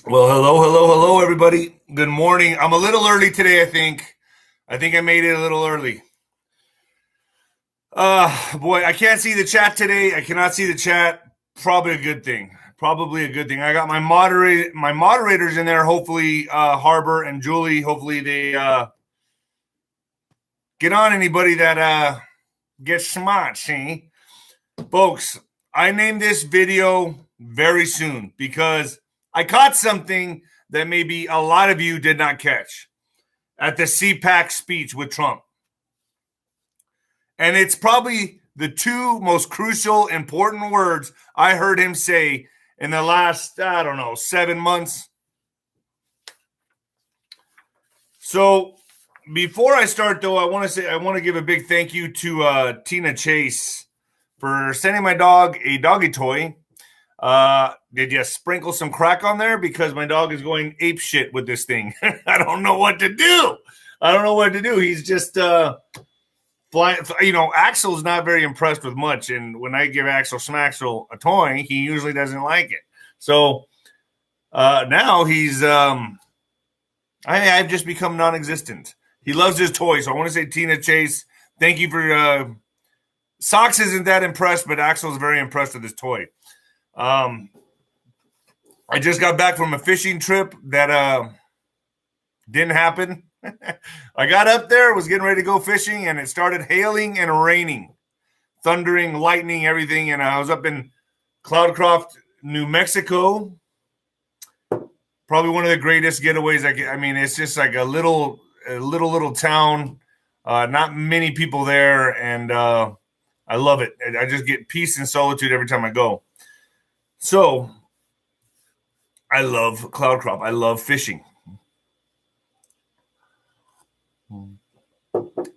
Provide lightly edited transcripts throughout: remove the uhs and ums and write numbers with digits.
Well, hello, everybody. Good morning. I'm a little early today, I think. I think I made it a little early. Boy, I can't see the chat today. I cannot see the chat. Probably a good thing. Probably a good thing. I got my moderators in there. Hopefully, Harbor and Julie. Hopefully, they get on anybody that gets smart. See, folks. I named this video very soon because I caught something that maybe a lot of you did not catch at the CPAC speech with Trump. And it's probably the two most crucial, important words I heard him say in the last, 7 months. So before I start, though, I want to give a big thank you to Tina Chase for sending my dog a doggy toy. Did you sprinkle some crack on there? Because my dog is going ape shit with this thing. I don't know what to do. He's just flying. Axel's not very impressed with much. And when I give Axel Smaxel a toy, he usually doesn't like it. So now he's I've just become non-existent. He loves his toy. So I want to say, Tina Chase, thank you for Socks isn't that impressed, but Axel's very impressed with his toy. I just got back from a fishing trip that didn't happen. I got up there, was getting ready to go fishing, and it started hailing and raining, thundering, lightning, everything. And I was up in Cloudcroft, New Mexico. Probably one of the greatest getaways. I mean, it's just like a little town. Not many people there, and I love it. I just get peace and solitude every time I go. So I love Cloudcroft. I love fishing.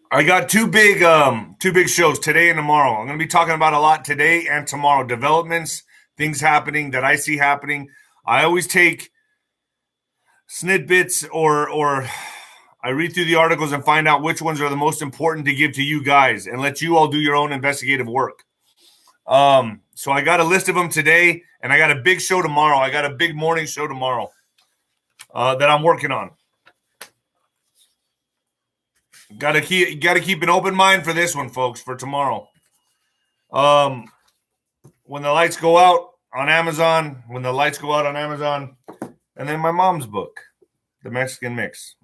I got two big shows today and tomorrow. I'm going to be talking about a lot today and tomorrow. Developments, things happening that I see happening. I always take snippets or I read through the articles and find out which ones are the most important to give to you guys and let you all do your own investigative work. So I got a list of them today, and I got a big show tomorrow. I got a big morning show tomorrow that I'm working on. Got to keep an open mind for this one, folks, for tomorrow. When the lights go out on Amazon, and then my mom's book, The Mexican Mix,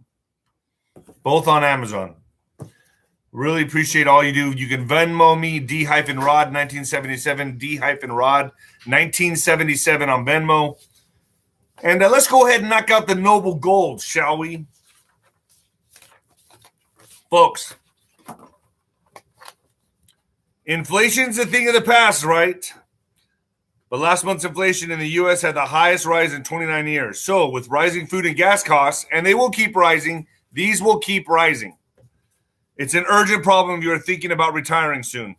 both on Amazon. Really appreciate all you do. You can Venmo me, D-Rod 1977, D-Rod 1977 on Venmo. And let's go ahead and knock out the Noble Gold, shall we? Folks, inflation's a thing of the past, right? But last month's inflation in the U.S. had the highest rise in 29 years. So with rising food and gas costs, and they will keep rising, these will keep rising. It's an urgent problem if you're thinking about retiring soon.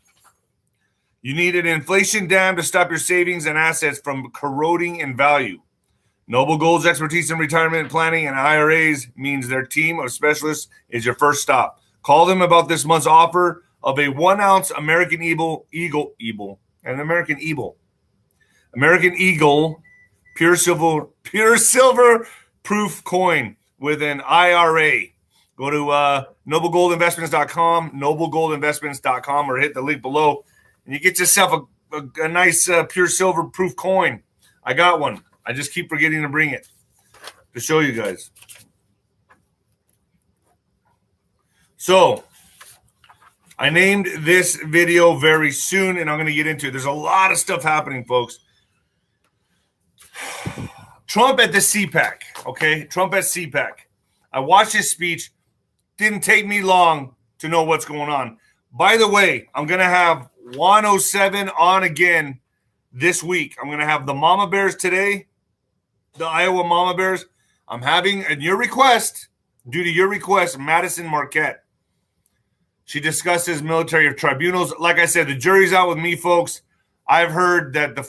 You need an inflation dam to stop your savings and assets from corroding in value. Noble Gold's expertise in retirement planning and IRAs means their team of specialists is your first stop. Call them about this month's offer of a 1 ounce American Eagle pure silver proof coin with an IRA. Go to noblegoldinvestments.com, or hit the link below, and you get yourself a nice pure silver proof coin. I got one. I just keep forgetting to bring it to show you guys. So I named this video very soon, and I'm going to get into it. There's a lot of stuff happening, folks. Trump at the CPAC, okay? Trump at CPAC. I watched his speech. Didn't take me long to know what's going on. By the way, I'm going to have 107 on again this week. I'm going to have the Mama Bears today, the Iowa Mama Bears. I'm having, at your request, due to your request, Madison Marquette. She discusses military tribunals. Like I said, the jury's out with me, folks. I've heard that the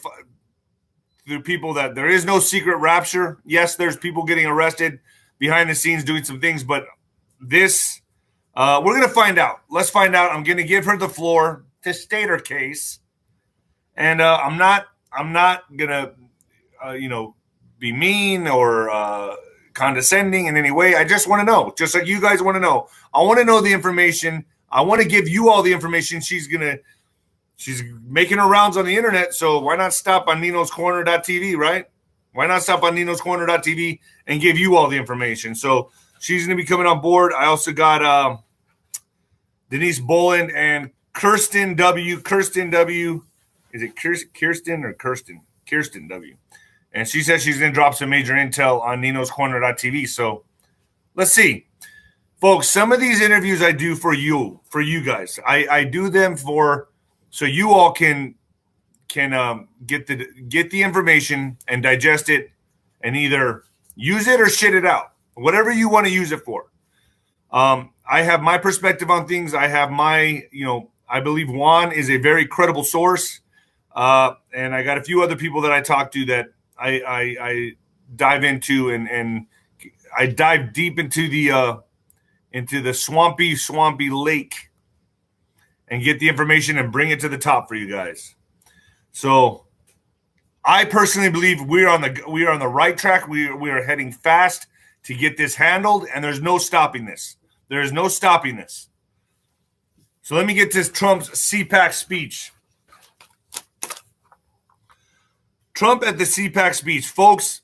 people that there is no secret rapture. Yes, there's people getting arrested behind the scenes doing some things, but this, we're going to find out. Let's find out. I'm going to give her the floor to state her case. And I'm not going to, be mean or condescending in any way. I just want to know, just like you guys want to know. I want to know the information. I want to give you all the information. She's making her rounds on the internet, so why not stop on ninoscorner.tv, right? Why not stop on ninoscorner.tv and give you all the information? So she's going to be coming on board. I also got Denise Boland and Kirsten W. Kirsten W. Is it Kirsten or Kirsten? Kirsten W. And she says she's going to drop some major intel on ninoscorner.tv. So let's see. Folks, some of these interviews I do for you guys. I do them so you all can get the information and digest it and either use it or shit it out, whatever you want to use it for. I have my perspective on things. I have I believe Juan is a very credible source, and I got a few other people that I talk to that I dive into and I dive deep into the swampy lake and get the information and bring it to the top for you guys. So I personally believe we are on the right track. We are heading fast to get this handled, and there's no stopping this. There is no stopping this. So let me get to Trump's CPAC speech. Trump at the CPAC speech. Folks,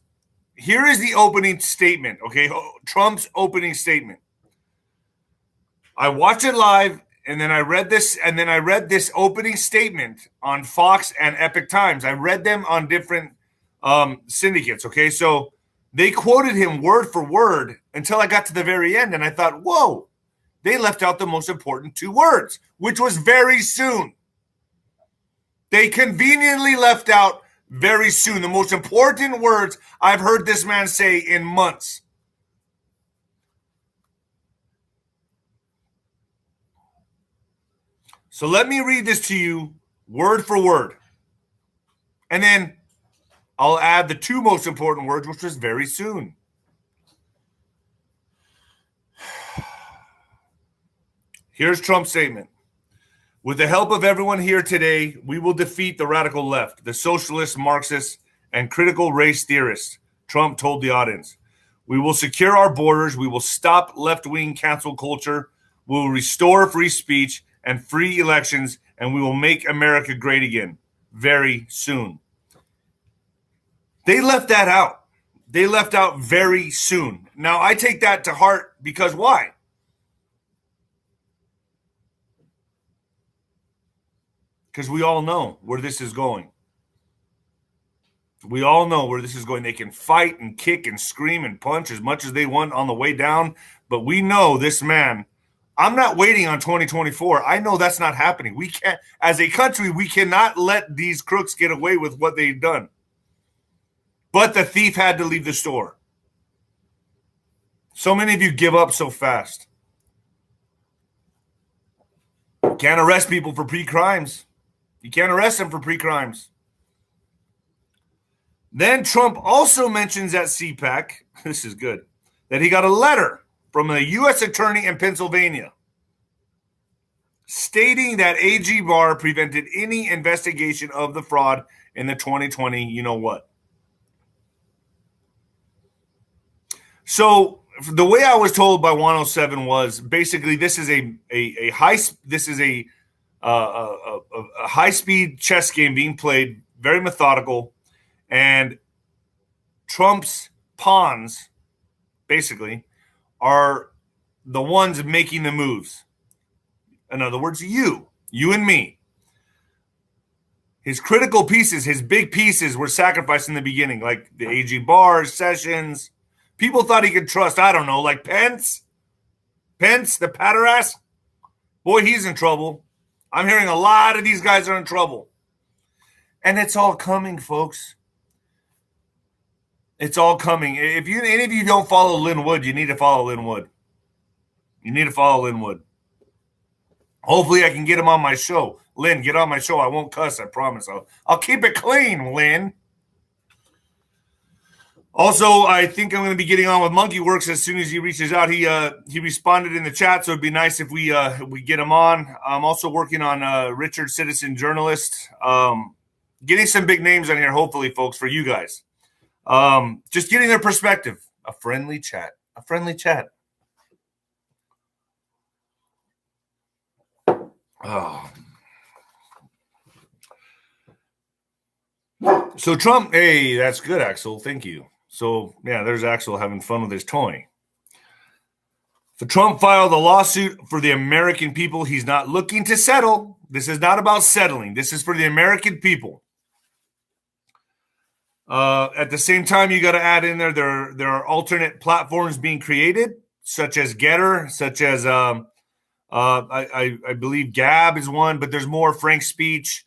here is the opening statement, okay? Trump's opening statement. I watched it live, and then I read this opening statement on Fox and Epic Times. I read them on different syndicates, okay? So they quoted him word for word until I got to the very end, and I thought, whoa, they left out the most important two words, which was very soon. They conveniently left out very soon the most important words I've heard this man say in months. So let me read this to you word for word. And then I'll add the two most important words, which was very soon. Here's Trump's statement. With the help of everyone here today, we will defeat the radical left, the socialists, Marxists, and critical race theorists, Trump told the audience. We will secure our borders. We will stop left-wing cancel culture. We will restore free speech and free elections, and we will make America great again very soon. They left that out. They left out very soon. Now, I take that to heart because why? Because we all know where this is going. We all know where this is going. They can fight and kick and scream and punch as much as they want on the way down, but we know this man. I'm not waiting on 2024. I know that's not happening. We can't, as a country, we cannot let these crooks get away with what they've done. But the thief had to leave the store. So many of you give up so fast. Can't arrest people for pre-crimes. You can't arrest them for pre-crimes. Then Trump also mentions at CPAC, this is good, that he got a letter from a U.S. attorney in Pennsylvania stating that AG Barr prevented any investigation of the fraud in the 2020 you-know-what. So the way I was told by 107 was basically this is a high-speed chess game being played, very methodical, and Trump's pawns, basically, are the ones making the moves. In other words, you and me. His critical pieces, his big pieces were sacrificed in the beginning, like the AG Barr, Sessions. People thought he could trust, I don't know, like Pence, the patterass. Boy, he's in trouble. I'm hearing a lot of these guys are in trouble. And it's all coming, folks. It's all coming. If any of you don't follow Lin Wood, you need to follow Lin Wood. You need to follow Lin Wood. Hopefully I can get him on my show. Lin, get on my show. I won't cuss, I promise. I'll keep it clean, Lin. Also, I think I'm going to be getting on with Monkey Works as soon as he reaches out. He responded in the chat, so it'd be nice if we get him on. I'm also working on Richard Citizen Journalist. Getting some big names on here, hopefully, folks, for you guys. Just getting their perspective. A friendly chat. A friendly chat. Oh. So Trump, hey, that's good, Axel. Thank you. So, yeah, there's Axel having fun with his toy. So Trump filed a lawsuit for the American people. He's not looking to settle. This is not about settling. This is for the American people. At the same time, you got to add in there are alternate platforms being created, such as Getter, such as I believe Gab is one, but there's more. Frank Speech.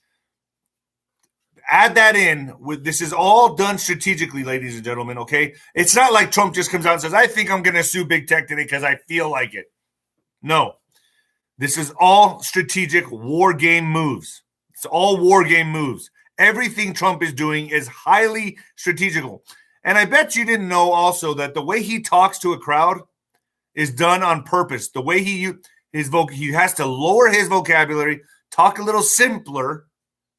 Add that in. This is all done strategically, ladies and gentlemen, okay? It's not like Trump just comes out and says, I think I'm going to sue big tech today because I feel like it. No. This is all strategic war game moves. It's all war game moves. Everything Trump is doing is highly strategical. And I bet you didn't know also that the way he talks to a crowd is done on purpose. The way he has to lower his vocabulary, talk a little simpler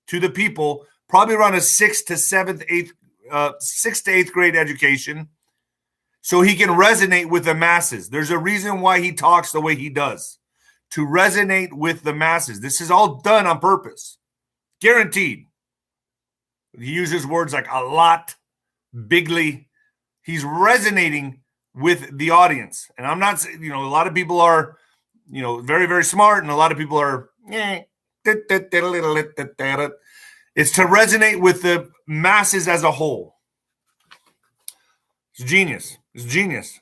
to the people, probably around a 6th to 8th grade education, so he can resonate with the masses. There's a reason why he talks the way he does, to resonate with the masses. This is all done on purpose. Guaranteed. He uses words like a lot, bigly. He's resonating with the audience. And I'm not, a lot of people are, very, very smart, and a lot of people are, It's to resonate with the masses as a whole. It's genius. It's genius.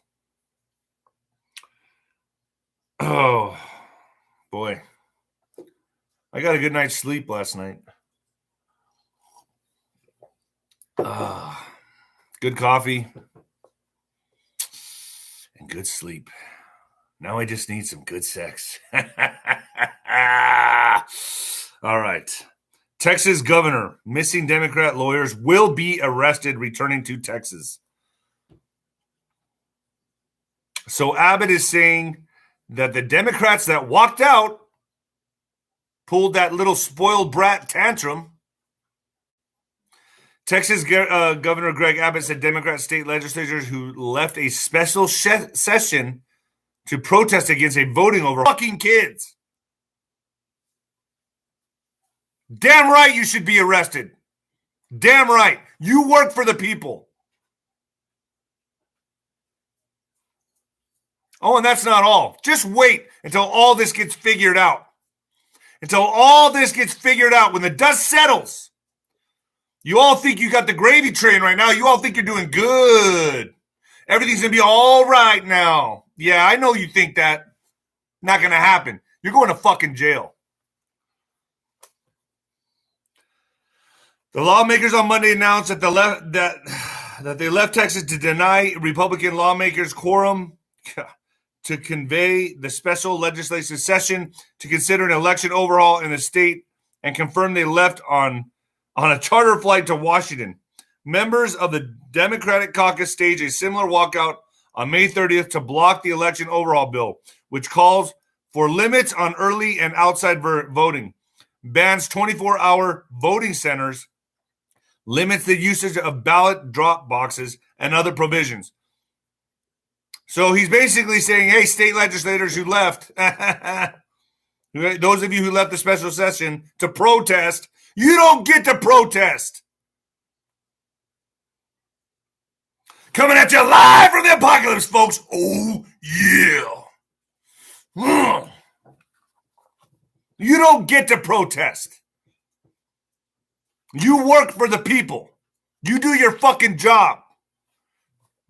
Oh, boy. I got a good night's sleep last night. Good coffee and good sleep. Now I just need some good sex. All right. Texas governor, missing Democrat lawyers will be arrested returning to Texas. So Abbott is saying that the Democrats that walked out pulled that little spoiled brat tantrum. Texas Governor Greg Abbott said Democrat state legislators who left a special session to protest against a voting over fucking kids. Damn right you should be arrested. Damn right. You work for the people. Oh, and that's not all. Just wait until all this gets figured out. Until all this gets figured out. When the dust settles, you all think you got the gravy train right now. You all think you're doing good. Everything's going to be all right now. Yeah, I know you think that. Not going to happen. You're going to fucking jail. The lawmakers on Monday announced that they left Texas to deny Republican lawmakers quorum to convey the special legislative session to consider an election overhaul in the state and confirm they left on a charter flight to Washington. Members of the Democratic caucus staged a similar walkout on May 30th to block the election overhaul bill, which calls for limits on early and outside voting, bans 24-hour voting centers, limits the usage of ballot drop boxes, and other provisions. So he's basically saying, hey, state legislators who left, those of you who left the special session to protest, you don't get to protest. Coming at you live from the apocalypse, folks. Oh, yeah. You don't get to protest. You work for the people. You do your fucking job.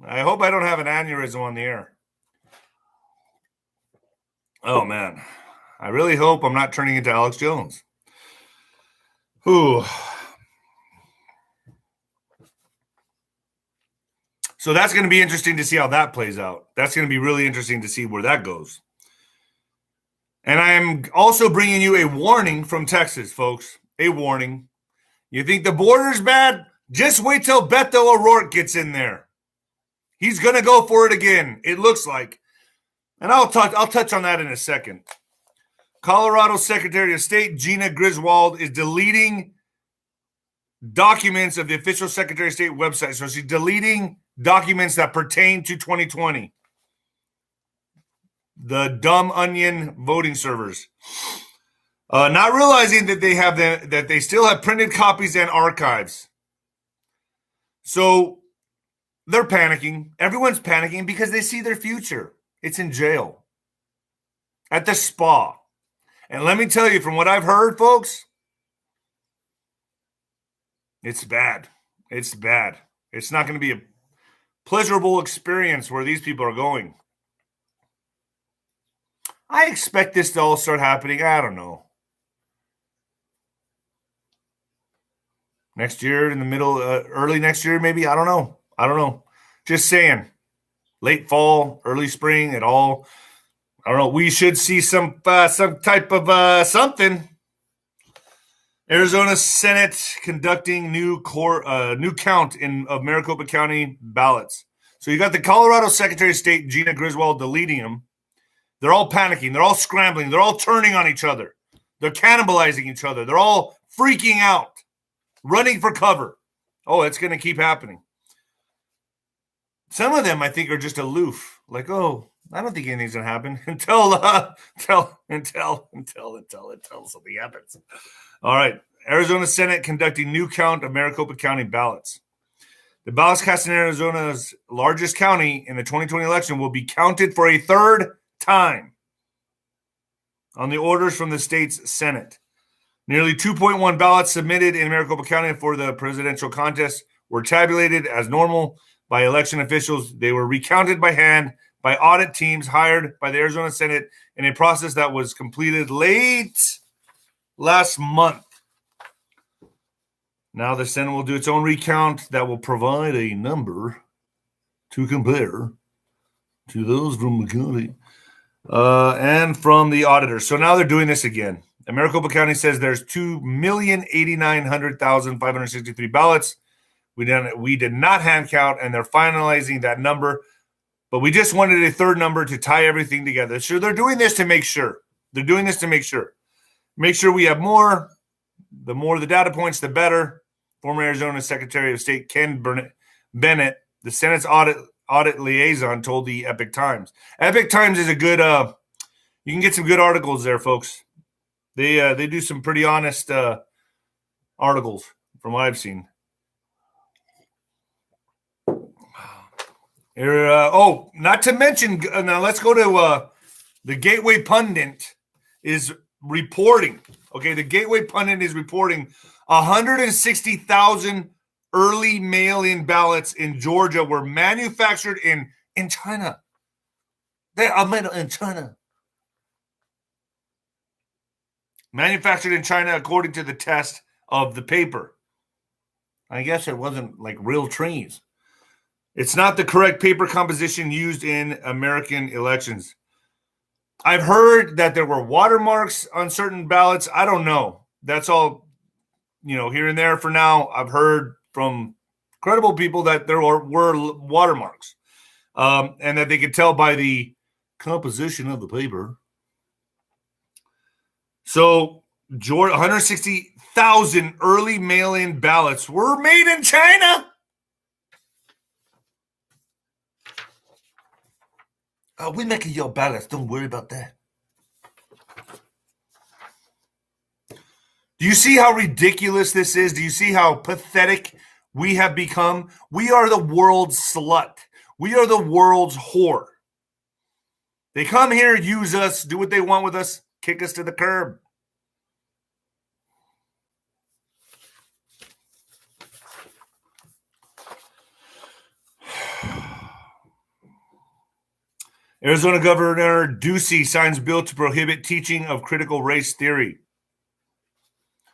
I hope I don't have an aneurysm on the air. Oh, man. I really hope I'm not turning into Alex Jones. Ooh. So that's going to be interesting to see how that plays out. That's going to be really interesting to see where that goes. And I am also bringing you a warning from Texas, folks. A warning. You think the border's bad? Just wait till Beto O'Rourke gets in there. He's going to go for it again, it looks like. And I'll touch on that in a second. Colorado Secretary of State Gina Griswold is deleting documents of the official Secretary of State website. So she's deleting documents that pertain to 2020. The dumb onion voting servers. Not realizing that that they still have printed copies and archives. So they're panicking. Everyone's panicking because they see their future. It's in jail. At the spa. And let me tell you, from what I've heard, folks, it's bad. It's bad. It's not going to be a pleasurable experience where these people are going. I expect this to all start happening, I don't know, next year, in the middle, early next year, maybe. I don't know. Just saying. Late fall, early spring, it all. I don't know. We should see some type of something. Arizona Senate conducting new count of Maricopa County ballots. So you got the Colorado Secretary of State, Gina Griswold, deleting them. They're all panicking. They're all scrambling. They're all turning on each other. They're cannibalizing each other. They're all freaking out, running for cover. Oh, it's going to keep happening. Some of them, I think, are just aloof. Like, oh, I don't think anything's going to happen until something happens. All right. Arizona Senate conducting new count of Maricopa County ballots. The ballots cast in Arizona's largest county in the 2020 election will be counted for a third time on the orders from the state's Senate. Nearly 2.1 ballots submitted in Maricopa County for the presidential contest were tabulated as normal by election officials. They were recounted by hand by audit teams hired by the Arizona Senate in a process that was completed late last month. Now the Senate will do its own recount that will provide a number to compare to those from the county and from the auditor. So now they're doing this again. Maricopa County says there's 2,089,563 ballots. We did not hand count, and they're finalizing that number. But we just wanted a third number to tie everything together. So they're doing this to make sure. Make sure we have more. The more the data points, the better. Former Arizona Secretary of State Ken Bennett, the Senate's audit liaison, told the Epic Times. Epic Times is a good you can get some good articles there, folks. They do some pretty honest articles from what I've seen. Not to mention, now let's go to the Gateway Pundit is reporting. Okay, the Gateway Pundit is reporting 160,000 early mail-in ballots in Georgia were manufactured in China. They are made in China. Manufactured in China according to the test of the paper. I guess it wasn't like real trees. It's not the correct paper composition used in American elections. I've heard that there were watermarks on certain ballots. I don't know. That's all, here and there for now. I've heard from credible people that there were watermarks and that they could tell by the composition of the paper. So 160,000 early mail-in ballots were made in China. We're making your ballots. Don't worry about that. Do you see how ridiculous this is? Do you see how pathetic we have become? We are the world's slut. We are the world's whore. They come here, use us, do what they want with us, kick us to the curb. Arizona Governor Ducey signs bill to prohibit teaching of critical race theory.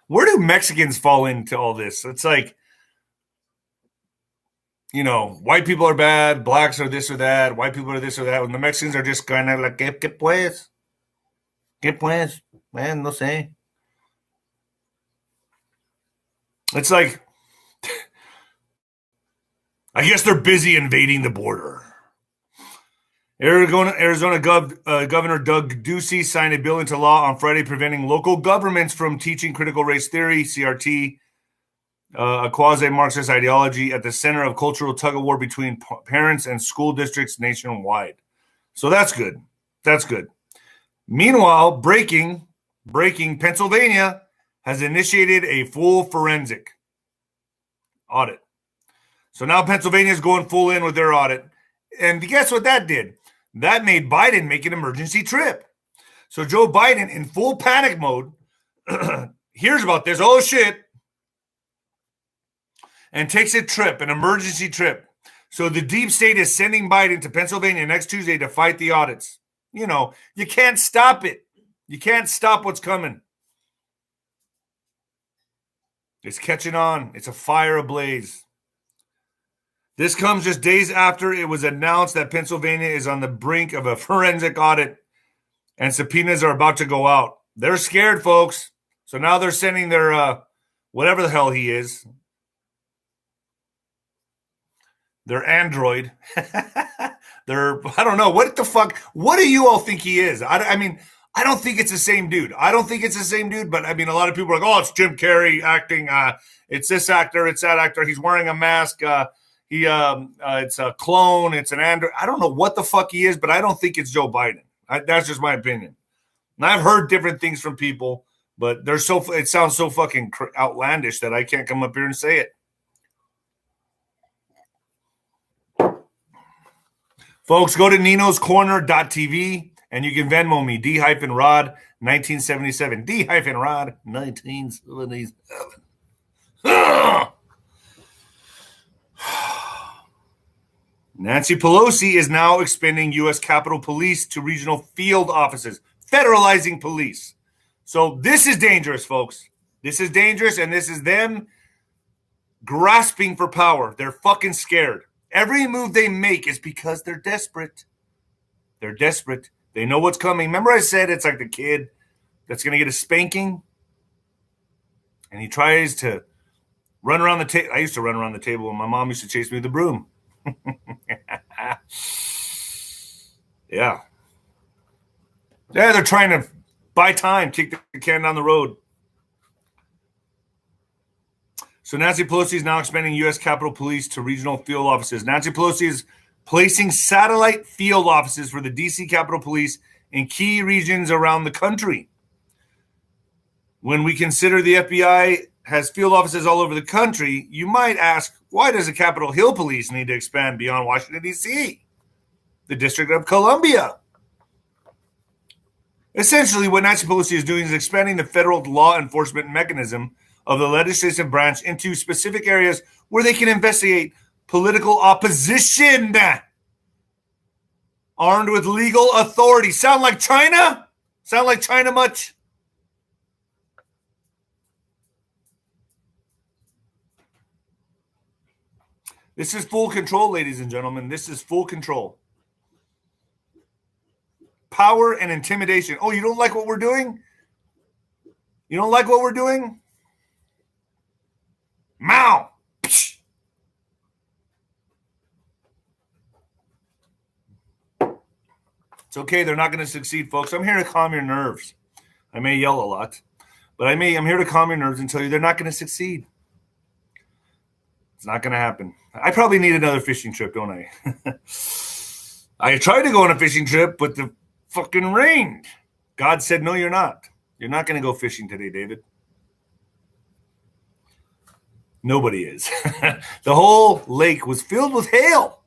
Where do Mexicans fall into all this? It's like, white people are bad, blacks are this or that, white people are this or that, and the Mexicans are just kind of like, ¿Qué pues? ¿Qué pues? Man, no sé. It's like, I guess they're busy invading the border. Arizona Governor Doug Ducey signed a bill into law on Friday preventing local governments from teaching critical race theory, CRT, a quasi-Marxist ideology at the center of cultural tug-of-war between parents and school districts nationwide. So that's good. That's good. Meanwhile, breaking, Pennsylvania has initiated a full forensic audit. So now Pennsylvania is going full in with their audit. And guess what that did? That made Biden make an emergency trip. So Joe Biden, in full panic mode, hears about this. Oh, shit. And takes a trip, an emergency trip. So the deep state is sending Biden to Pennsylvania next Tuesday to fight the audits. You know, you can't stop it. You can't stop what's coming. It's catching on. It's a fire ablaze. This comes just days after it was announced that Pennsylvania is on the brink of a forensic audit and subpoenas are about to go out. They're scared, folks. So now they're sending their, whatever the hell he is, their android. I don't know. What the fuck? What do you all think he is? I mean, I don't think it's the same dude. But I mean, a lot of people are like, oh, it's Jim Carrey acting. It's this actor. It's that actor. He's wearing a mask. It's a clone. It's an android. I don't know what the fuck he is, but I don't think it's Joe Biden. That's just my opinion. And I've heard different things from people, but it sounds so fucking outlandish that I can't come up here and say it. Folks, go to ninoscorner.tv and you can Venmo me, D-Rod 1977. D-Rod 1977. Nancy Pelosi is now expanding U.S. Capitol Police to regional field offices, federalizing police. So this is dangerous, folks. This is dangerous, and this is them grasping for power. They're fucking scared. Every move they make is because they're desperate. They're desperate. They know what's coming. Remember I said it's like the kid that's going to get a spanking, and he tries to run around the table. I used to run around the table, and my mom used to chase me with the broom. Yeah, they're trying to buy time, kick the can down the road. So Nancy Pelosi is now expanding U.S. Capitol Police to regional field offices. Nancy Pelosi is placing satellite field offices for the D.C. Capitol Police in key regions around the country. When we consider the FBI has field offices all over the country, you might ask, why does the Capitol Hill Police need to expand beyond Washington, D.C., the District of Columbia? Essentially, what Nancy Pelosi is doing is expanding the federal law enforcement mechanism of the legislative branch into specific areas where they can investigate political opposition armed with legal authority. Sound like China? Sound like China much? This is full control, ladies and gentlemen. This is full control. Power and intimidation. Oh, you don't like what we're doing? You don't like what we're doing? Mao. Psh. It's okay. They're not going to succeed, folks. I'm here to calm your nerves. I may yell a lot, but I'm here to calm your nerves and tell you they're not going to succeed. It's not going to happen. I probably need another fishing trip, don't I? I tried to go on a fishing trip, but the fucking rained. God said, no, you're not. You're not going to go fishing today, David. Nobody is. The whole lake was filled with hail.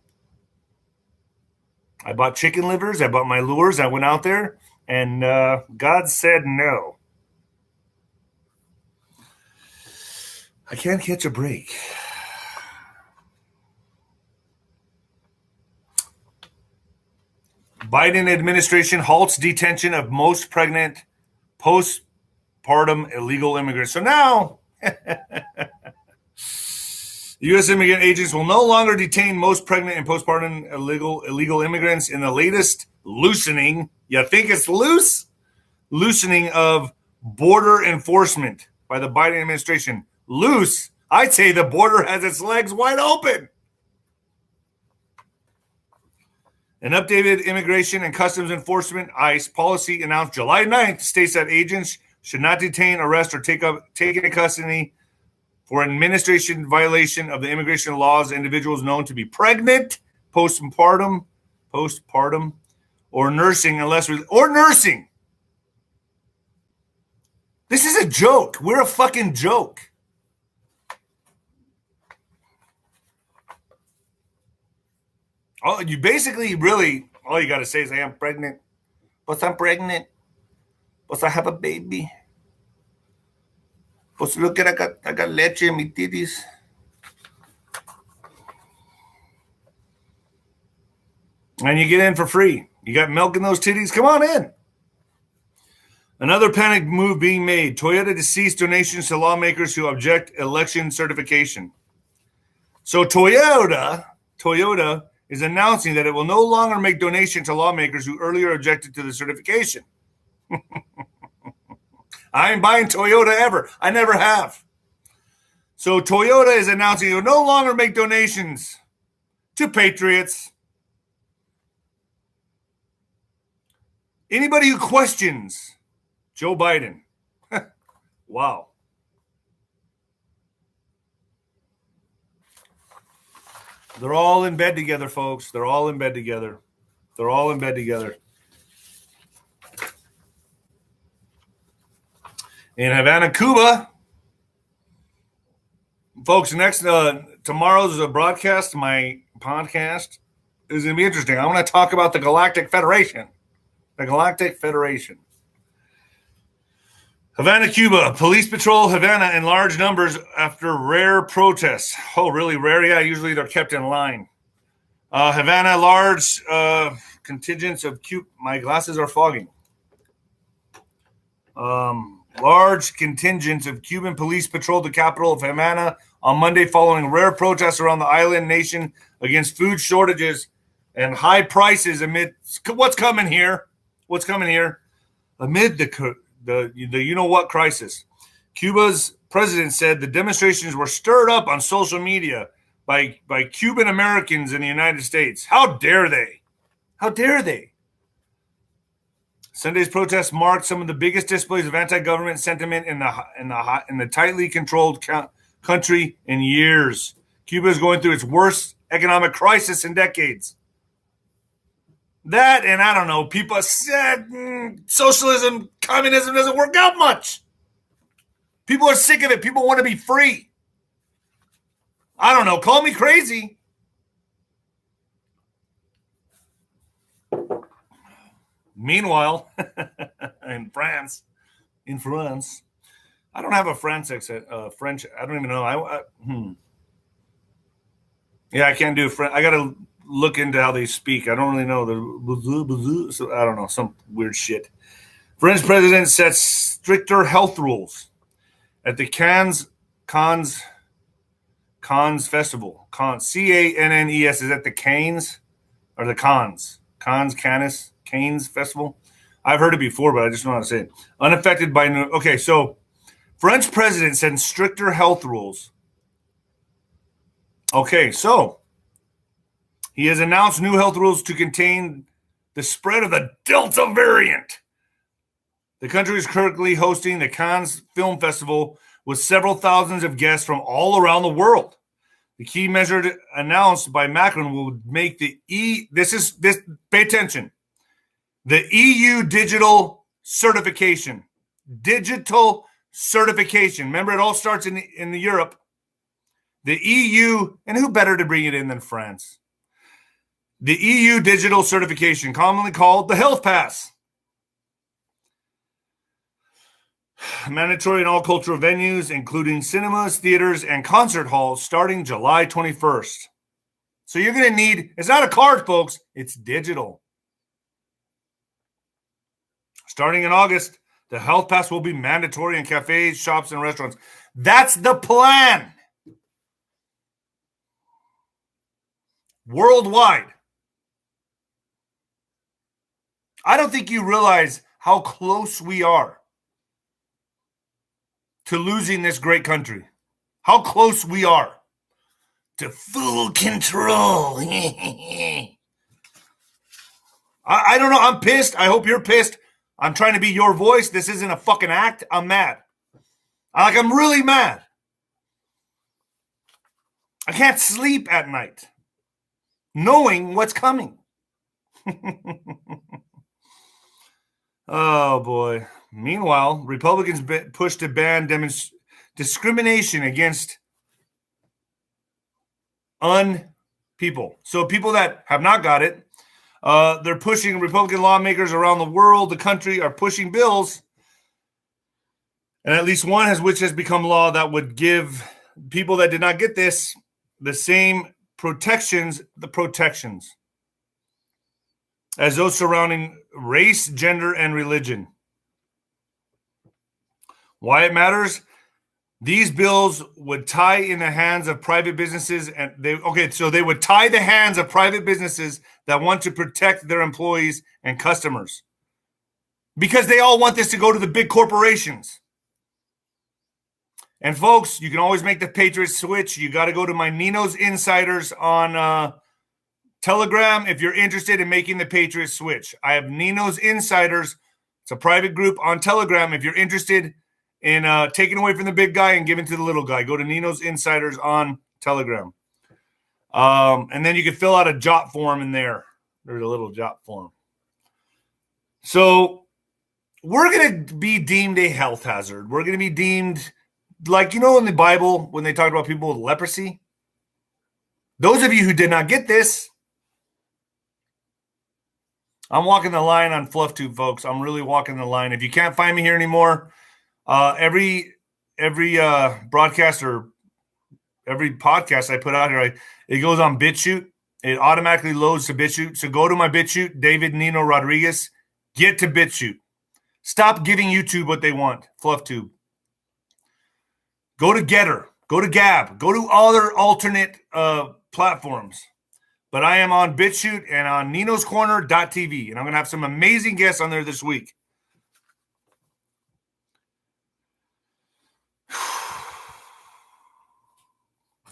I bought chicken livers. I bought my lures. I went out there, and God said no. I can't catch a break. Biden administration halts detention of most pregnant postpartum illegal immigrants. So now, U.S. immigrant agents will no longer detain most pregnant and postpartum illegal immigrants in the latest loosening. You think it's loose? Loosening of border enforcement by the Biden administration. Loose? I'd say the border has its legs wide open. An updated Immigration and Customs Enforcement, ICE, policy announced July 9th states that agents should not detain, arrest, or take into custody for administration violation of the immigration laws, individuals known to be pregnant, postpartum, or nursing, or nursing. This is a joke. We're a fucking joke. Oh, you basically really, all you got to say is, hey, I'm pregnant. But I'm pregnant. But I have a baby. But look at, I got leche in my titties. And you get in for free. You got milk in those titties? Come on in. Another panic move being made. Toyota to cease donations to lawmakers who object election certification. So Toyota is announcing that it will no longer make donations to lawmakers who earlier objected to the certification. I ain't buying Toyota ever. I never have. So Toyota is announcing it will no longer make donations to patriots. Anybody who questions Joe Biden. Wow. They're all in bed together, folks. They're all in bed together. They're all in bed together. In Havana, Cuba, folks, next tomorrow's broadcast, my podcast, is going to be interesting. I want to talk about the Galactic Federation. The Galactic Federation. Havana, Cuba. Police patrol Havana in large numbers after rare protests. Oh, really rare? Yeah, usually they're kept in line. Havana, large contingents of Cuban. My glasses are fogging. Large contingents of Cuban police patrolled the capital of Havana on Monday following rare protests around the island nation against food shortages and high prices amid what's coming here. What's coming here? Amid the you-know-what crisis. Cuba's president said the demonstrations were stirred up on social media by Cuban Americans in the United States. How dare they? How dare they? Sunday's protests marked some of the biggest displays of anti-government sentiment in the tightly controlled country in years. Cuba is going through its worst economic crisis in decades. That, and I don't know, people said socialism, communism doesn't work out much. People are sick of it. People want to be free. I don't know. Call me crazy. Meanwhile, in France, I don't have a French accent. French, I don't even know. Yeah, I can't do French. I got to look into how they speak. I don't really know so I don't know, some weird shit. French president sets stricter health rules at the Cannes festival. Cannes, is that the Cannes or the Cannes festival? I've heard it before, but I just don't know how to say it. Unaffected by okay, so French president sends stricter health rules. Okay, so he has announced new health rules to contain the spread of the Delta variant. The country is currently hosting the Cannes Film Festival with several thousands of guests from all around the world. The key measure announced by Macron will make the pay attention. The EU digital certification. Digital certification. Remember, it all starts in Europe. The EU, and who better to bring it in than France? The EU digital certification, commonly called the Health Pass. Mandatory in all cultural venues, including cinemas, theaters, and concert halls, starting July 21st. So you're going to need, it's not a card, folks, it's digital. Starting in August, the Health Pass will be mandatory in cafes, shops, and restaurants. That's the plan. Worldwide. I don't think you realize how close we are to losing this great country. How close we are to full control. I don't know. I'm pissed. I hope you're pissed. I'm trying to be your voice. This isn't a fucking act. I'm mad. I'm really mad. I can't sleep at night knowing what's coming. Oh, boy. Meanwhile, Republicans push to ban discrimination against people. So people that have not got it, they're pushing Republican lawmakers around the world, the country, are pushing bills. And at least one which has become law that would give people that did not get this the same protections as those surrounding race, gender, and religion. Why it matters? These bills would tie in the hands of private businesses, and they would tie the hands of private businesses that want to protect their employees and customers, because they all want this to go to the big corporations. And folks, you can always make the Patriots switch. You got to go to my Nino's Insiders on Telegram if you're interested in making the Patriots switch. I have Nino's Insiders. It's a private group on Telegram. If you're interested in taking away from the big guy and giving to the little guy, go to Nino's Insiders on Telegram. And then you can fill out a JOT form in there. There's a little JOT form. So we're going to be deemed a health hazard. We're going to be deemed, like, in the Bible, when they talked about people with leprosy. Those of you who did not get this, I'm walking the line on FluffTube, folks. I'm really walking the line. If you can't find me here anymore, every broadcast or every podcast I put out here, it goes on BitChute. It automatically loads to BitChute. So go to my BitChute, David Nino Rodriguez. Get to BitChute. Stop giving YouTube what they want, FluffTube. Go to Getter. Go to Gab. Go to other alternate platforms. But I am on BitChute and on ninoscorner.tv. And I'm going to have some amazing guests on there this week.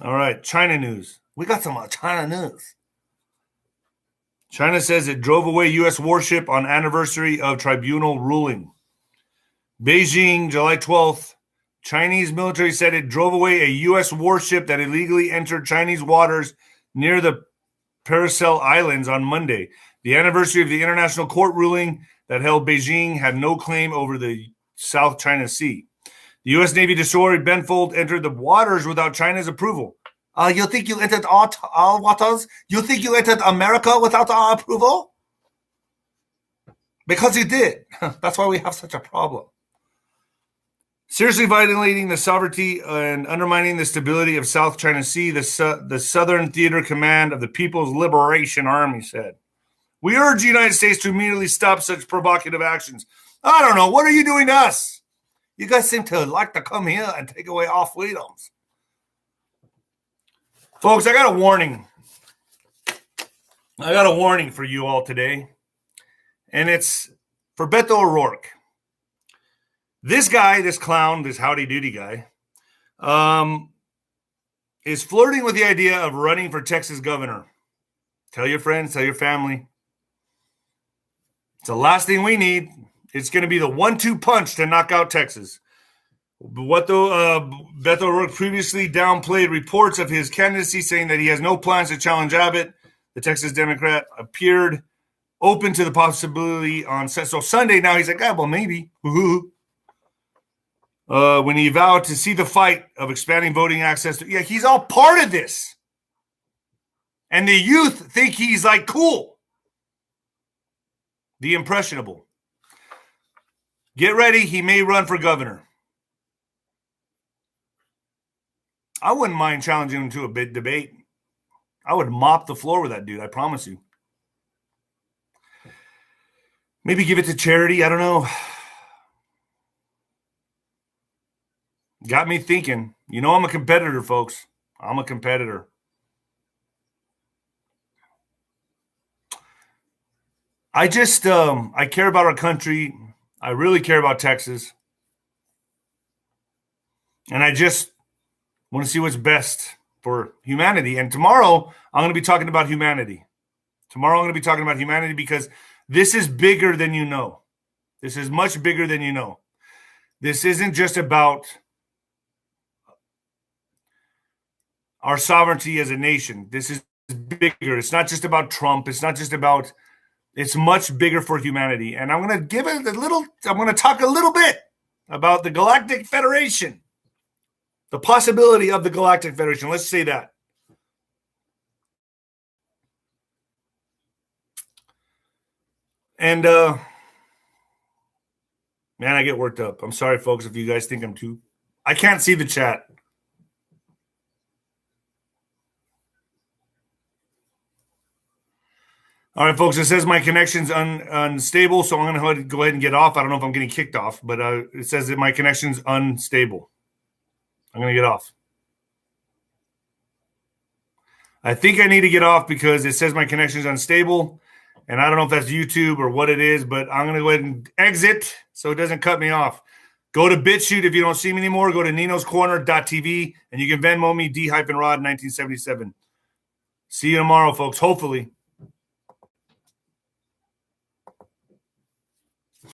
All right, China news. We got some China news. China says it drove away U.S. warship on anniversary of tribunal ruling. Beijing, July 12th. Chinese military said it drove away a U.S. warship that illegally entered Chinese waters near the Paracel Islands on Monday. The anniversary of the international court ruling that held Beijing had no claim over the South China Sea. The U.S. Navy destroyer Benfold entered the waters without China's approval. You think you entered our waters? You think you entered America without our approval? Because you did. That's why we have such a problem. Seriously violating the sovereignty and undermining the stability of South China Sea, the Southern Theater Command of the People's Liberation Army said. We urge the United States to immediately stop such provocative actions. I don't know. What are you doing to us? You guys seem to like to come here and take away our freedoms. Folks, I got a warning. I got a warning for you all today. And it's for Beto O'Rourke. This guy, this clown, this howdy-doody guy, is flirting with the idea of running for Texas governor. Tell your friends, tell your family. It's the last thing we need. It's going to be the 1-2 punch to knock out Texas. What Beto O'Rourke previously downplayed reports of his candidacy, saying that he has no plans to challenge Abbott. The Texas Democrat appeared open to the possibility on Sunday. Now he's like, well, maybe. When he vowed to see the fight of expanding voting access. He's all part of this. And the youth think he's like cool. The impressionable. Get ready. He may run for governor. I wouldn't mind challenging him to a big debate. I would mop the floor with that dude. I promise you. Maybe give it to charity. I don't know. Got me thinking. I'm a competitor, folks. I'm a competitor. I just, I care about our country. I really care about Texas. And I just want to see what's best for humanity. And tomorrow, I'm going to be talking about humanity. Tomorrow, I'm going to be talking about humanity because this is bigger than you know. This is much bigger than you know. This isn't just about our sovereignty as a nation. This is bigger. It's not just about Trump. It's not just about, it's much bigger for humanity. And I'm going to give it a little, I'm going to talk a little bit about the Galactic Federation, the possibility of the Galactic Federation. Let's say that. And, man, I get worked up. I'm sorry, folks, if you guys think I'm too, I can't see the chat. All right, folks, it says my connection's unstable, so I'm going to go ahead and get off. I don't know if I'm getting kicked off, but it says that my connection's unstable. I'm going to get off. I think I need to get off because it says my connection's unstable, and I don't know if that's YouTube or what it is, but I'm going to go ahead and exit so it doesn't cut me off. Go to BitChute if you don't see me anymore. Go to ninoscorner.tv, and you can Venmo me D-Rod 1977. See you tomorrow, folks, hopefully.